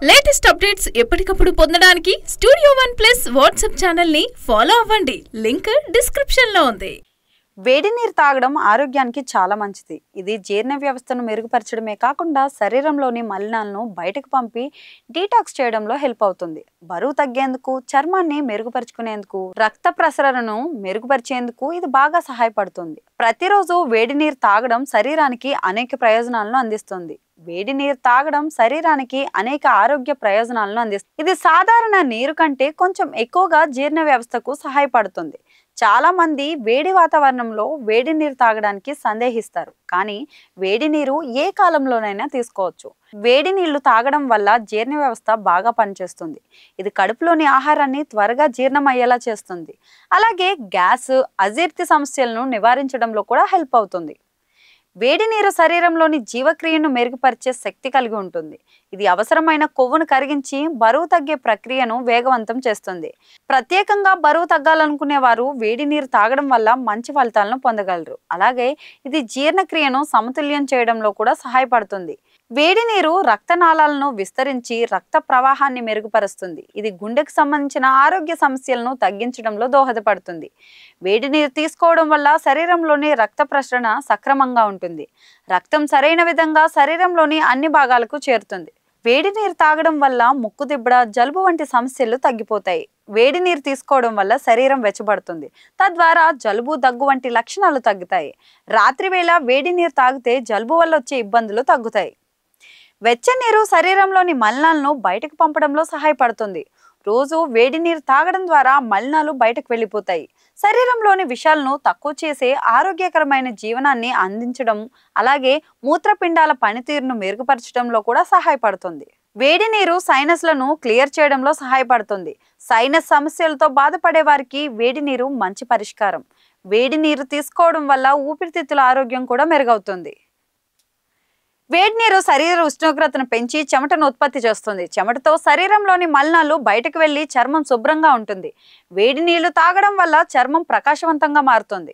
Latest updates ఎప్పటికప్పుడు పొందడానికి studio one plus WhatsApp channel ని ఫాలో అవ్వండి. లింక్ డిస్క్రిప్షన్ లో ఉంది. వేడి నీరు తాగడం ఆరోగ్యానికి చాలా మంచిది. ఇది జీర్ణ వ్యవస్థను మెరుగుపరచడమే కాకుండా శరీరంలోని మలినాలను బయటకు పంపి డీటాక్స్ చేయడంలో హెల్ప్ అవుతుంది. బరువు తగ్గేందుకు, చర్మాన్ని మెరుగుపరుచుకునేందుకు, రక్త ప్రసరణను మెరుగుపరిచేందుకు ఇది బాగా సహాయపడుతుంది. ప్రతిరోజు వేడి నీరు తాగడం శరీరానికి అనేక ప్రయోజనాలను అందిస్తుంది. వేడి నీరు తాగడం శరీరానికి అనేక ఆరోగ్య ప్రయోజనాలను అందిస్తుంది. ఇది సాధారణ నీరు కంటే కొంచెం ఎక్కువగా జీర్ణ వ్యవస్థకు సహాయపడుతుంది. చాలా మంది వేడి వాతావరణంలో వేడి నీరు తాగడానికి సందేహిస్తారు, కానీ వేడి నీరు ఏ కాలంలోనైనా తీసుకోవచ్చు. వేడి నీళ్లు తాగడం వల్ల జీర్ణ వ్యవస్థ బాగా పనిచేస్తుంది. ఇది కడుపులోని ఆహారాన్ని త్వరగా జీర్ణమయ్యేలా చేస్తుంది. అలాగే గ్యాస్, అజీర్తి సమస్యలను నివారించడంలో కూడా హెల్ప్ అవుతుంది. వేడి నీరు శరీరంలోని జీవక్రియను మెరుగుపరిచే శక్తి కలిగి ఉంటుంది. ఇది అవసరమైన కొవ్వును కరిగించి బరువు తగ్గే ప్రక్రియను వేగవంతం చేస్తుంది. ప్రత్యేకంగా బరువు తగ్గాలనుకునే వారు వేడి నీరు తాగడం వల్ల మంచి ఫలితాలను పొందగలరు. అలాగే ఇది జీర్ణక్రియను సమతుల్యం చేయడంలో కూడా సహాయపడుతుంది. వేడి నీరు రక్తనాళాలను విస్తరించి రక్త ప్రవాహాన్ని మెరుగుపరుస్తుంది. ఇది గుండెకు సంబంధించిన ఆరోగ్య సమస్యలను తగ్గించడంలో దోహదపడుతుంది. వేడి నీరు తీసుకోవడం వల్ల శరీరంలోని రక్త ప్రసరణ సక్రమంగా ఉంటుంది. రక్తం సరైన విధంగా శరీరంలోని అన్ని భాగాలకు చేరుతుంది. వేడి నీరు తాగడం వల్ల ముక్కు దిబ్బడ, జలుబు వంటి సమస్యలు తగ్గిపోతాయి. వేడి నీరు తీసుకోవడం వల్ల శరీరం వెచ్చబడుతుంది. తద్వారా జలుబు, దగ్గు వంటి లక్షణాలు తగ్గుతాయి. రాత్రి వేళ వేడి నీరు తాగితే జలుబు వల్ల వచ్చే ఇబ్బందులు తగ్గుతాయి. వెచ్చని నీరు శరీరంలోని మలినాలను బయటకు పంపడంలో సహాయపడుతుంది. రోజు వేడి నీరు తాగడం ద్వారా మలినాలు బయటకు వెళ్ళిపోతాయి. శరీరంలోని విషాలను తక్కువ చేసే ఆరోగ్యకరమైన జీవనాన్ని అందించడం, అలాగే మూత్రపిండాల పనితీరును మెరుగుపరచడంలో కూడా సహాయపడుతుంది. వేడి నీరు సైనస్లను క్లియర్ చేయడంలో సహాయపడుతుంది. సైనస్ సమస్యలతో బాధపడే వారికి వేడి నీరు మంచి పరిష్కారం. వేడి నీరు తీసుకోవడం వల్ల ఊపిరితిత్తుల ఆరోగ్యం కూడా మెరుగవుతుంది. వేడి నీరు శరీర ఉష్ణోగ్రతను పెంచి చెమటను ఉత్పత్తి చేస్తుంది. చెమటతో శరీరంలోని మలినాలు బయటకు వెళ్లి చర్మం శుభ్రంగా ఉంటుంది. వేడి నీళ్లు తాగడం వల్ల చర్మం ప్రకాశవంతంగా మారుతుంది.